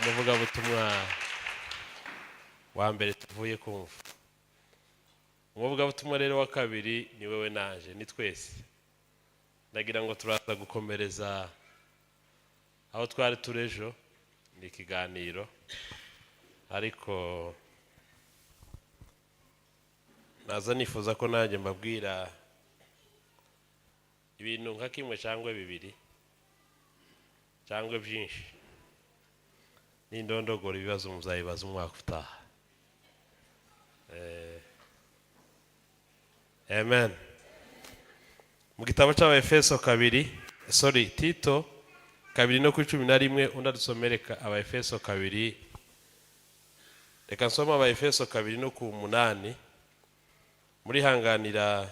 umuvugabutumwa wa mbere tuvuye kumva. Umuvugabutumwa rero wa kabiri ni wewe naje, ni twese. Ndagira ngo turaza gukomereza aho twari turejo, ni ikiganiro, ariko naza nifuza ko nanjye mbabwira ibintu nka kimwe cyangwa bibiri cyangwa byinshi, n'indondogora ibibazo muzayibaza umwaka utaha. Amen. Mu gitabo cy'Abaefeso Tito 2:11 undadusomereka Abaefeso 2. Reka nsoma Abaefeso 2:8 muri hanganira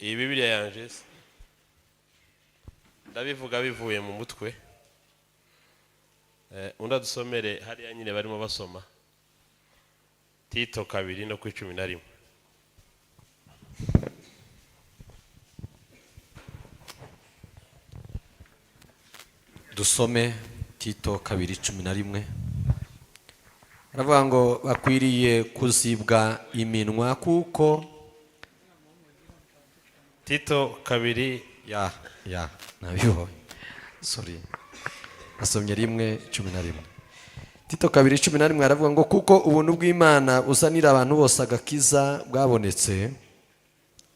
iyi Bibiliya yanje ndabivuga bivuye mu mutwe. Undadusomere hariya nyine barimo basoma Tito 2:11. Dusome Tito 2:11. Aravuga ngo bakwiriye kuzibwa iminwa kuko Tito 2 nabibonye. Sorry. Asomye 1:11. Tito 2:11 aravuga ngo kuko ubuntu bw'Imana uzanira abantu bose agakiza bwabonetse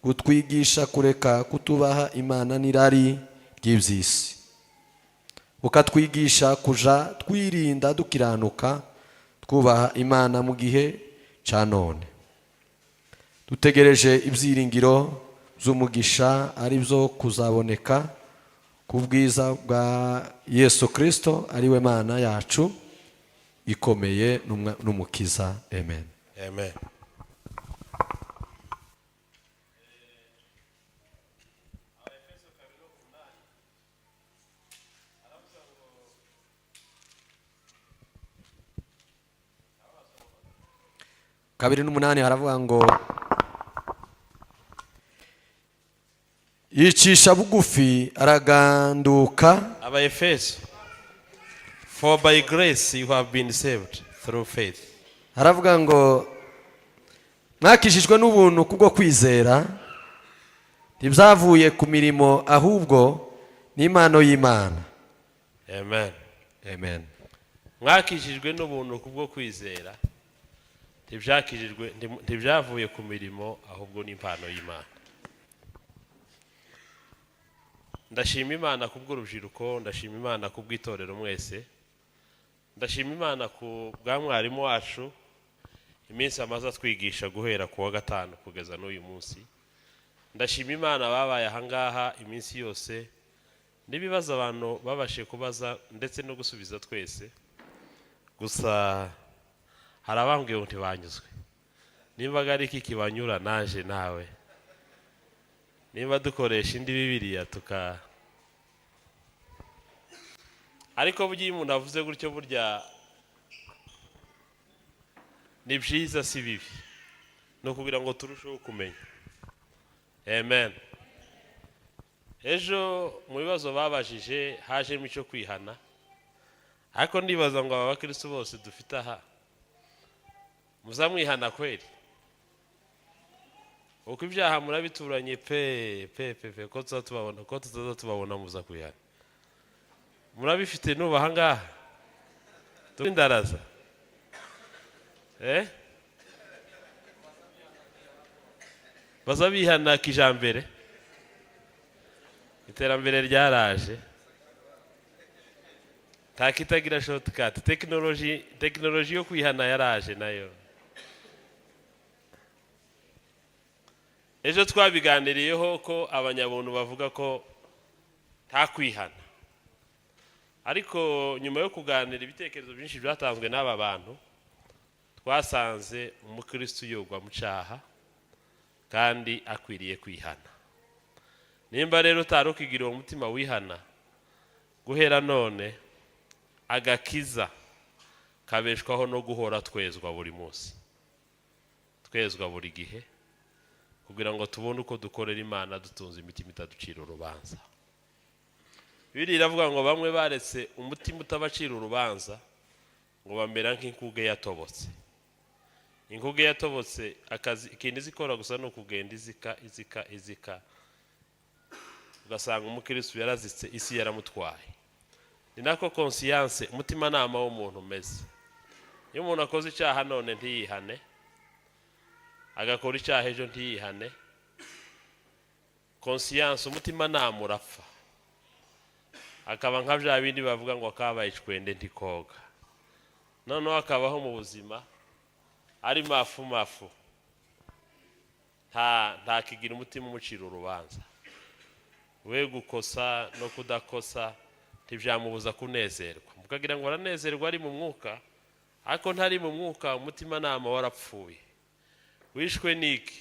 gutwigisha kureka kutubaha Imana n'irari ry'ibyisi, ukatwigisha kuja twirinda dukiranuka twubaha Imana mu gihe ca none, dutegereje ibyiringiro by'umugisha ari byo kuzaboneka ku bwiza bwa Yesu Kristo ari we Mana yacu ikomeye n'umukiza. Amen. Amen. Kabiri n'umunani haravuga ngo yicisha bugufi araganduka. Abaefeso, for by grace you have been saved through faith. Haravuga ngo mwakishijwe n'ubuntu kubwo kwizera, ntibyavuye ku mirimo ahubwo n'impano y'Imana. Amen. Amen. Mwakishijwe n'ubuntu kubwo kwizera, ntibyavuye ku mirimo ahubwo n'impano y'Imana. Ndashima Imana kubw'urubyiruko, ndashima Imana kubw'itorero mwese, ndashima Imana ku bwa mwarimu wacu iminsi amaze atwigisha guhera ku wa gatanu kugeza n'uyu munsi. Ndashima Imana babaye ahangaha iminsi yose, n'ibibazo abantu babashe kubaza ndetse no gusubiza twese. Gusa hari abambwiye ngo ntibanyuzwe. Nimba ari iki kibanyura naje nawe, nimba dukoresha indi Bibiliya ariko burya umuntu avuze gutyo burya ni byiza si bibi, no kugira ngo turusheho kumenya. Amen. Ejo mu bibazo babajije hajemo icyo kwihana, ariko ndibaza ngo aba bakristo bose dufite aha muzamwihana kweli? Uko ibyaha murabituranye ko tuzaza tubabona muza kwihana. Murabifite nubaha ngaha tubindaraza bazabihana kijambere. Iterambere ryaraje, takitagira shortcut. Technology yo kwihana yaraje nayo. Ejo twabiganiriyeho ko abanyabuntu bavuga ko nta kwihana, ariko nyuma yo kuganira ibitekerezo byinshi byatanzwe n'aba bantu twasanze umukristo yogwa mu cyaha kandi akwiriye kwihana. Nimba rero utarukigira uwo mutima wihana, guhera none agakiza kabeshwaho no guhora twezwa buri munsi, twezwa buri gihe, kugira ngo tubone uko dukorera Imana dutunze imitima itaducira urubanza. Bibiliya iravuga ngo bamwe baretse umutima utabacira urubanza ngo bamera nk'inkuge yatobotse. Inkuge yatobotse akazi ikindi zikora gusa no kugenda izika ugasanga umukristo yarazitse isi yaramutwaye. Ni nako conscience umutima nama w'umuntu umeze. Iyo umuntu akoze icyaha none ntiyihane, agakora icyaha ejo ntiyihane, conscience umutima nama urapfa, akaba nka bya bindi bavuga ngo akabaye icwende ntikoga. Noneho akabaho mu buzima ari mafu nta kigira umutima umucira urubanza. We gukosa no kudakosa ntibyamubuza kunezerwa, mukagira ngo aranezerwa ari mu mwuka, ariko ntari mu mwuka umutima nama warapfuye. Wishwe niki?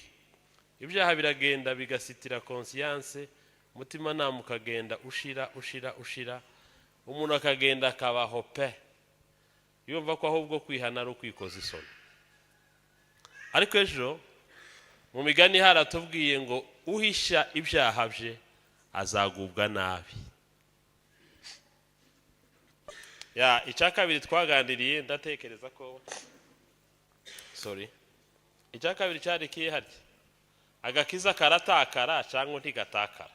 Ibyaha biragenda bigasitira conscience, umutima nama ukagenda ushira, umuntu akagenda akabaho pe, yumva ko ahubwo kwihana ari ukwikoza isoni. Ariko ejo mu migani haratubwiye ngo uhisha ibyaha bye azagubwa nabi. Icya kabiri twaganiriye ndatekereza ko icya kabiri cyari kiye harya agakiza karatakara cyangwa ntigatakara.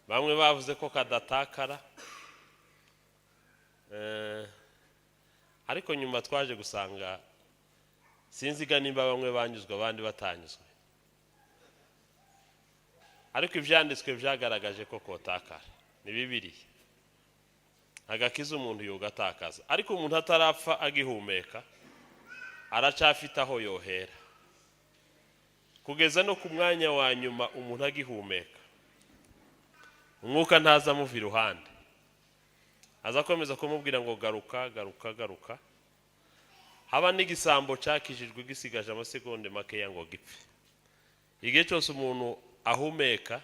Bamwe bavuze ko kadatakara, ariko nyuma twaje gusanga sinziga nimba bamwe banyuzwe abandi batanyuzwe, ariko ibyanditswe byagaragaje ko kotakara ni Bibiliya. Agakiza umuntu yogatakaza, ariko umuntu atarapfa agihumeka aracafite aho yohera kugeza no ku mwanya wa nyuma. Umuntu agihumeka umwuka ntaza muva iruhande, azakomeza kumubwira ngo garuka. Haba n'igisambo cyakijijwe gisigaje amasegonde makeya ngo gipfe. Igihe cyose umuntu ahumeka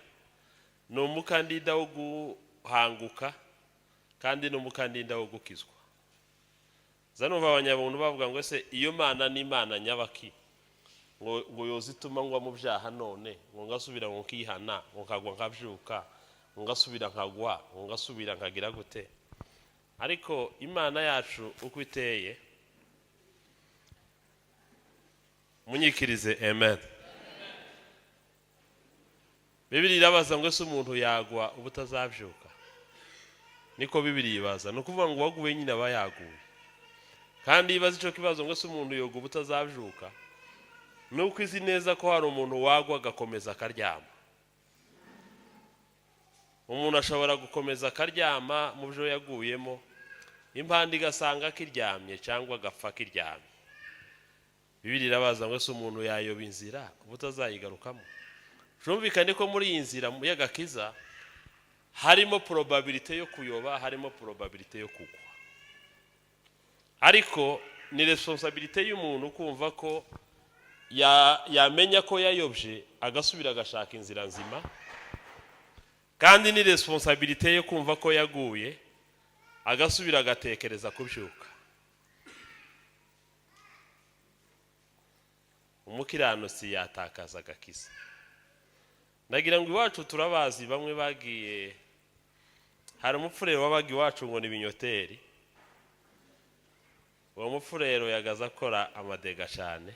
ni umukandida wo guhanguka kandi ni umukandida wo gukizwa. Zanumva abanyabuntu bavuga ngo ese iyo mana ni imana nyabaki ngo yozituma ngwa mu byaha none ngo ngasubira ngo nkihana ngo nkagwa nkabyuka ngo ngasubira nkagwa ngo ngasubira nkagira gute? Ariko imana yacu uko iteye munyikirize amen. Bibiliya irabaza ngo ese umuntu yagwa ubutazabyuka? Niko Bibiliya ibaza, no kuvuga ngo waguwe nyine aba yaguye. Kandi ibaza ico kibazo ngo ese umuntu yoga ubutazabyuka, nuko izi neza ko hari umuntu wagwa agakomeza akaryama. Umuntu ashobora gukomeza akaryama mu byo yaguyemo, impande igasanga kiryamye cyangwa agapfa kiryamye. Bibiliya irabaza ngo ese umuntu yayoba inzira ubutazayigarukamo? Jumvikane ko muri iyi nzira y'agakiza harimo probability yo kuyoba, harimo probability yo kugwa. Ariko ni responsabilité y'umuntu kumva ko yamenya ko yayobje agasubira agashaka inzira nzima, kandi ni responsabilité yo kumva ko yaguye agasubira agatekereza kubyuka. Umukiranutsi yatakaza agakiza. Ndagira ngo iwacu turabazi bamwe bagiye, hari umupfurero wabaga iwacu ngo ni Binyoteri. Uwo mupfurero yagaza akora amadega cyane,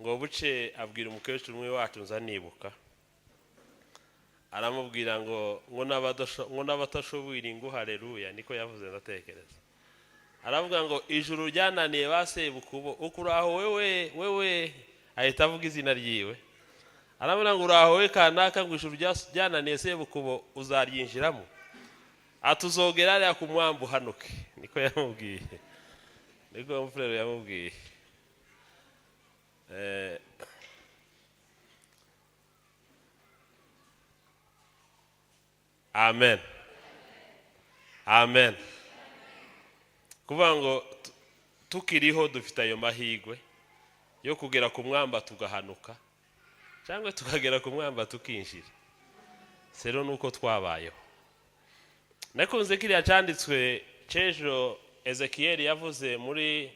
ngo buce abwira umukecuru umwe wacu nza nibuka, aramubwira ngo n'abatashoboye ngo haleluya, niko yavuze ndatekereza. Aravuga ngo ijuru ryananiye basebukubo ukuraho wewe ahita avuga izina ryiwe. Aravuga ngo uraho we kanaka ngo ijuru ryananiye sebukubo uzaryinjiramo, atuzogera ari ku mwambu hanuke. Niko yamubwiye, niko umufurero yamubwiye. Amen. Amen. Kuvuga ngo tukiriho dufite ayo mahigwe yo kugera ku mwamba tugahanuka, cyangwa tukagera ku mwamba tukinjira. Sero nuko twabayeho. Nakunze kiriya cyanditswe cejo Ezekiel yavuze muri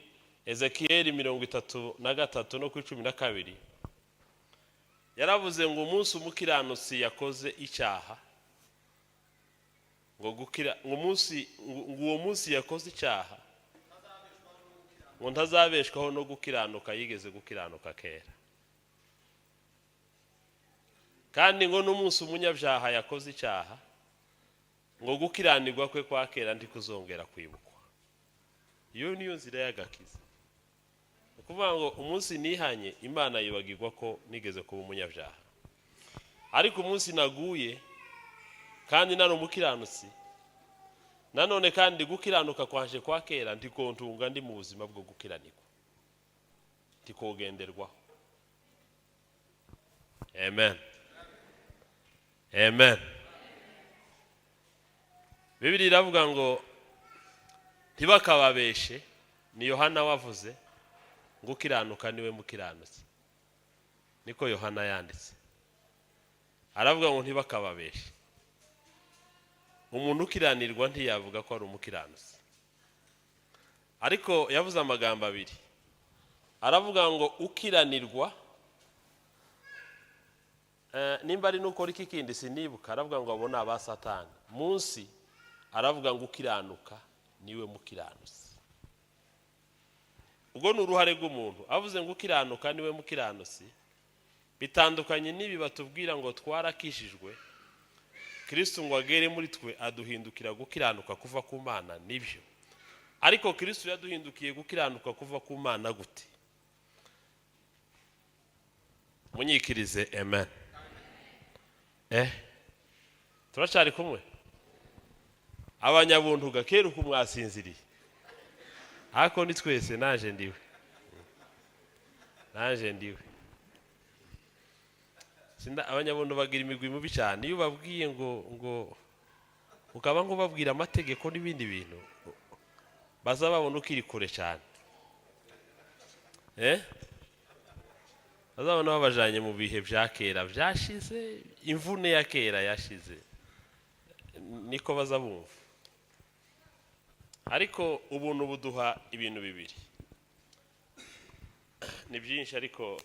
Ezekiel 33 no ku 12. Yaravuze ngo umunsi umukiranutsi yakoze icyaha ngo gukira uwo munsi yakoze icyaha ngo ntazabeshwaho no gukiranuka yigeze gukiranuka kera, kandi ngo n'umunsi umunyabyaha yakoze icyaha ngo gukiranirwa kwe kwa kera ndikuzongera kwibukwa. Iyo niyo nzira y'agakiza. Ukuvuga ngo umunsi nihanye Imana yibagirwa ko nigeze kuba umunyabyaha, ariko umunsi naguye kandi nari umukiranutsi, nanone kandi gukiranuka kwanje kwa kera ndikontunga ndi mu buzima bwo gukiranirwa, ndikogenderwaho. Amen, amen. Bibiliya iravuga ngo ntibakababeshe, ni Yohana wavuze ngo ukiranuka niwe mukiranutsi, niko Yohana yanditse. Aravuga ngo ntibakababeshe. Umuntu ukiranirwa ntiyavuga ko ari umukiranutsi, ariko yavuze amagambo abiri. Aravuga ngo ukiranirwa, nimba ari nuko iki kindi sinibuka, aravuga ngo abo ni aba Satani. Munsi aravuga ngo ukiranuka niwe mukiranutsi. Ubwo ni uruhare rw'umuntu. Avuze ngo ukiranuka niwe mukiranutsi, bitandukanye n'ibi batubwira ngo twarakishijwe, Kristo ngo agere muri twe aduhindukira gukiranuka kuva ku Mana. Nibyo, ariko Kristo yaduhindukiye gukiranuka kuva ku Mana gute? Munyikirize amen. Turacari kumwe? Abanyabuntu gakera uko mwasinziriye, hako ni twese naje ndiwe. Abanyabuntu bagira imigwi mubi cyane. Iyo babwiye ngo ukaba ngo babwira amategeko n'ibindi bintu, baza babona ukiri kure cyane. Bazabona babajanye mu bihe bya kera byashize, imvune ya kera yashize, niko bazabumva. Ariko ubuntu buduha ibintu bibiri, ni byinshi, ariko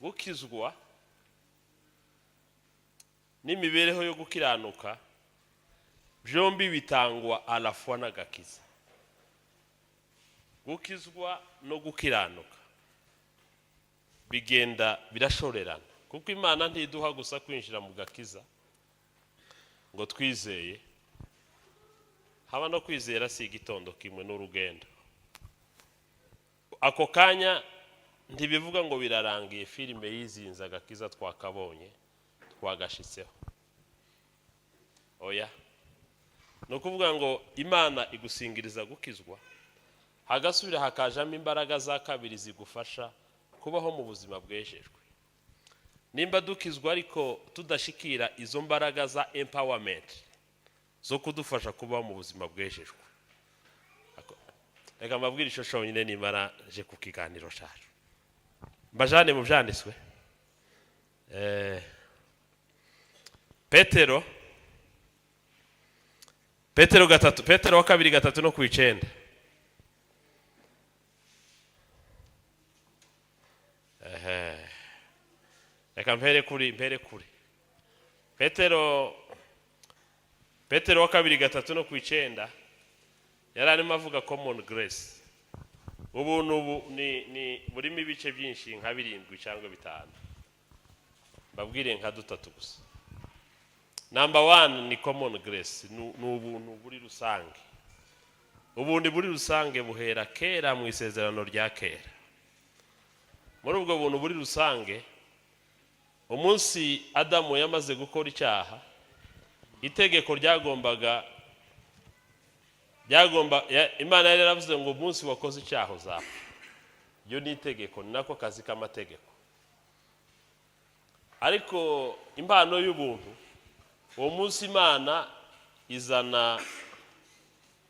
gukizwa n'imibereho yo gukiranuka byombi bitangwa alafwa n'agakiza. Gukizwa no gukiranuka bigenda birashorerana, kuko Imana ntiduha gusa kwinjira mu gakiza ngo twizeye. Haba no kwizera si igitondo kimwe n'urugendo. Ako kanya ntibivuga ngo birarangiye, filime yizinze agakiza twakabonye twagashitseho. Oya, no kuvuga ngo Imana igusingiriza gukizwa, hagasubira hakajamo imbaraga za kabiri zigufasha kubaho mu buzima bwejejwe. Nimba dukizwa ariko tudashikira izo mbaraga za empowerment zo kudufasha kubaho mu buzima bwejejwe, reka mbabwire ico shonyine nimara je ku kiganiro cyacu. Mbajane mu byanditswe. Petero wa kabiri 3 no ku 9. Reka mpere kuri Petero wa kabiri 3 no ku 9 yararimo avuga common grace. Ubuntu ni burimo ibice byinshi nka 7 cyangwa 5. Babwire nka 3 gusa. Number 1 ni common grace, n'ubuntu buri rusange. Ubundi buri rusange buhera kera mu isezerano rya kera. Muri ubwo buntu buri rusange, umunsi Adamu yamaze gukora icyaha, itegeko Imana yari yaravuze ngo umunsi wakoze icyaha uzapfa. Iyo ni itegeko, ni nako kazi k'amategeko. Ariko impano y'ubuntu, uwo munsi Imana izana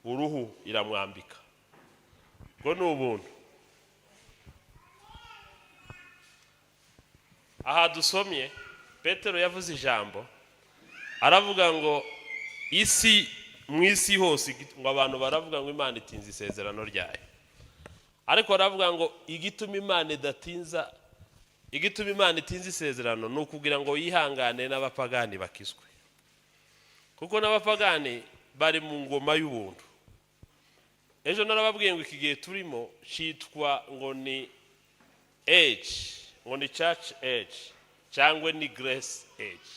uruhu iramwambika. Ngo ni ubuntu. Aha dusomye Petero yavuze ijambo, aravuga ngo mu isi hose ngo abantu baravuga ngo Imana itinze isezerano ryayo, ariko aravuga ngo igituma Imana itinze isezerano ni ukugira ngo yihangane n'abapagani bakizwe. kuko n'abapagani bari mu ngoma y'ubuntu. Ejo narababwiye ngo iki gihe turimo cyitwa ngo ni age, ngo ni church age cyangwa ni grace age.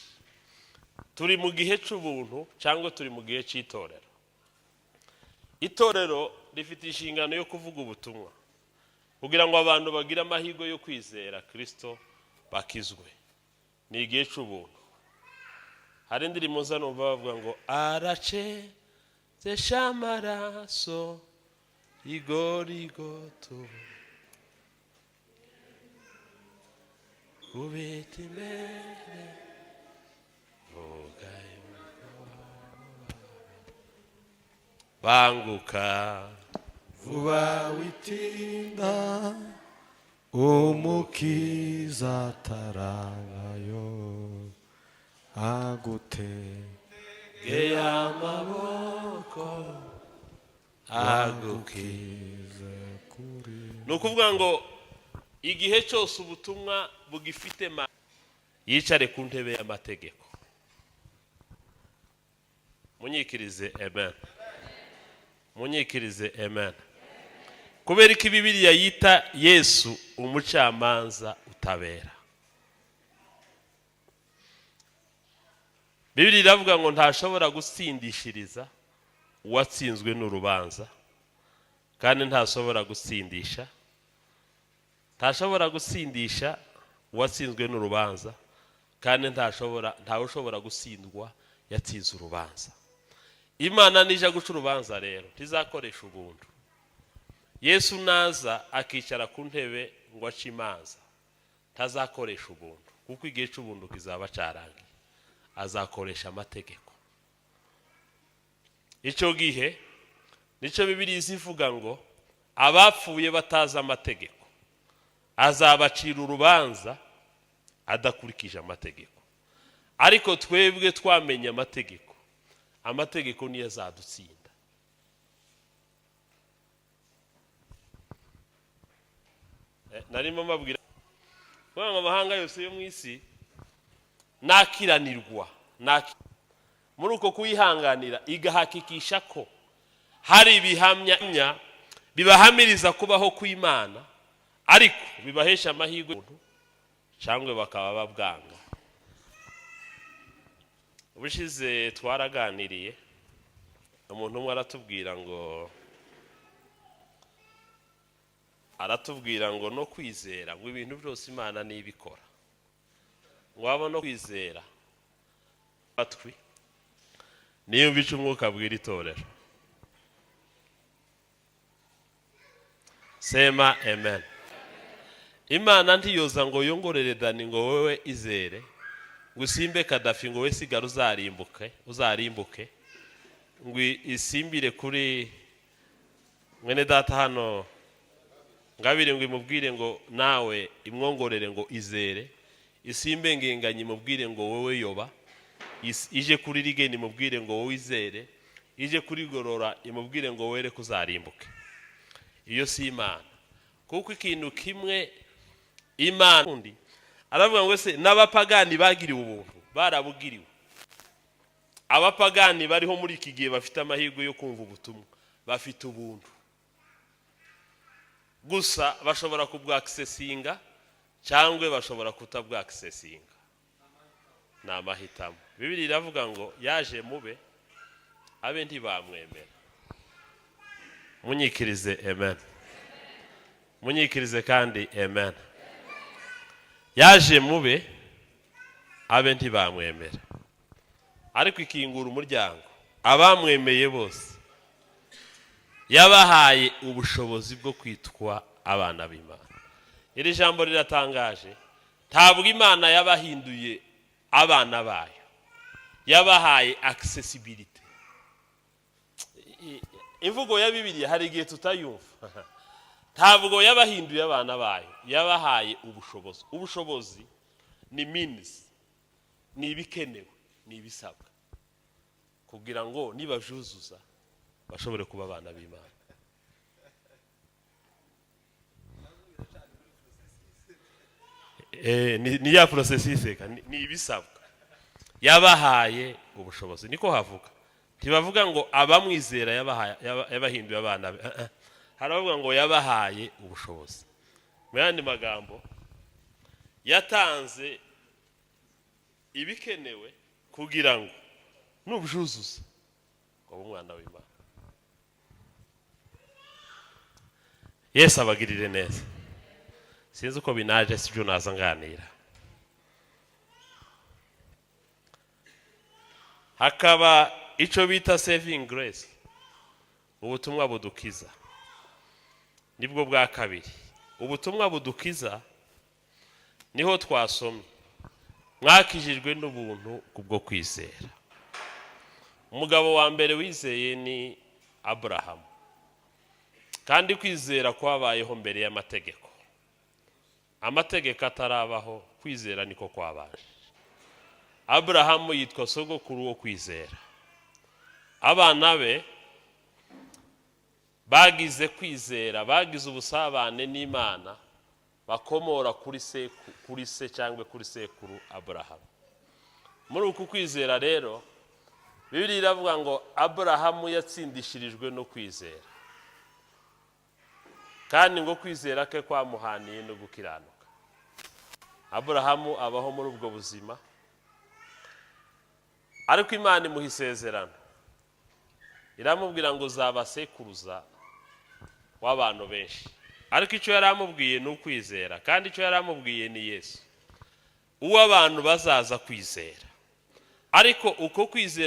Turi mu gihe cy'ubuntu cyangwa turi mu gihe cy'itorero. Itorero rifite inshingano yo kuvuga ubutumwa kugira ngo abantu bagire amahirwe yo kwizera Kristo bakizwe. Ni igihe cy'ubuntu. Hari indirimbo zanumva bavuga ngo aracezesha amaraso igorigoto kubita imbere banguka vuba witinda umukiza atarabayo agutege amaboko agukize kuri. Ni ukuvuga ngo igihe cyose ubutumwa bugifite yicare ku ntebe y'amategeko. Munyikirize amen. Munyikirize amen. Kubera ko Bibiliya yita Yesu umucamanza utabera. Bibiliya iravuga ngo ntashobora gutsindishiriza uwatsinzwe n'urubanza, kandi ntashobora gutsindisha uwatsinzwe n'urubanza, kandi ntawe ushobora gutsindwa yatsinze urubanza. Imana nija guca urubanza rero ntizakoresha ubuntu. Yesu naza akicara ku ntebe ngo ace imanza, ntazakoresha ubuntu, kuko igihe cy'ubuntu kizaba cyarangiye. Azakoresha amategeko. Icyo gihe nicyo Bibiliya ivuga ngo abapfuye batazi amategeko azabacira urubanza adakurikije amategeko. Ariko twebwe twamenye amategeko, amategeko niyo azadutsinda. Narimo mabwira ngo amahanga yose yo mu isi nakiranirwa muri uko kuyihanganira igahakikisha ko hari ibihamya bibahamiriza kubaho kw'Imana, ariko bibahesha amahirwe cyangwa bakaba babwanga. Ubushize twaraganiriye, umuntu umwe aratubwira ngo no kwizera ngo ibintu byose Imana nibikora. Waba no kwizera batwi niyo bica umwuka bwira itorero. Sema amen. Imana ntiyoza ngo yongorere Dani ngo wewe izere, ngo usimbe Kadafi ngo we sigara uzarimbuke, ngo isimbire kuri mwene data hano Ngabire ngo imubwire ngo nawe imwongorere ngo izere, isimbe ngenganye imubwire ngo wowe Yoba, ije kuri Rigeni imubwire ngo wowe izere, ije kuri Gorora imubwire ngo were kuzarimbuke. Iyo si Imana. Kuko ikintu kimwe Imana undi aravuga ngo se n'abapagani bagiriwe ubuntu barabugiriwe. Abapagani bariho muri iki gihe bafite amahirwe yo kumva ubutumwa, bafite ubuntu. Gusa bashobora kubwaksesinga cyangwa bashobora kutabwaksesinga. Ni amahitamo. Bibiliya iravuga ngo yaje mube abe ntibamwemera. Munyikirize amen. Munyikirize kandi amen. Yaje mube abe ntibamwemera, ariko ikingura umuryango abamwemeye bose yabahaye ubushobozi bwo kwitwa abana b'Imana. Iri jambo riratangaje. Ntabwo Imana yabahinduye abana bayo, yabahaye accessibility. Imvugo ya Bibiliya hari igihe tutayumva. Ntabwo yabahinduye abana bayo, yabahaye ubushobozi. Ubushobozi ni means, ni ibikenewe, ni ibisabwa kugira ngo nibajuzuza bashobore kuba abana b'Imana. Ni ya processus ni ibisabwa. yabahaye ubushobozi, niko havuga. Ntibavuga ngo abamwizera yabahinduye abana be. Haravuga ngo yabahaye ubushobozi. Mu yandi magambo, yatanze ibikenewe kugira ngo n'ubujuzuza ngo umwana w'Imana. Yesu abagirire neza. Sinzi uko binaje, sibyo naza nganira. Hakaba icyo bita saving grace, ubutumwa budukiza. Nibwo bwa kabiri. Ubutumwa budukiza niho twasomye, mwakijijwe n'ubuntu kubwo kwizera. Umugabo wa mbere wizeye ni Aburahamu, kandi kwizera kwabayeho mbere y'amategeko. Amategeko atarabaho, kwizera niko kwabaje. Aburahamu yitwa sogokuru wo kwizera. Abana be bagize kwizera, bagize ubusabane n'Imana, bakomora kuri se cyangwa kuri sekuru Aburahamu. Muri uku kwizera rero, Bibiliya iravuga ngo Aburahamu yatsindishirijwe no kwizera, kandi ngo kwizera ke kwamuhaniye no gukiranuka. Aburahamu abaho muri ubwo buzima, ariko Imana imuha isezerano, iramubwira ngo uzaba sekuruza w'abantu benshi. Ariko icyo yaramubwiye ni ukwizera, kandi icyo yaramubwiye ni Yesu, uwo abantu bazaza kwizera. Ariko uko kwizera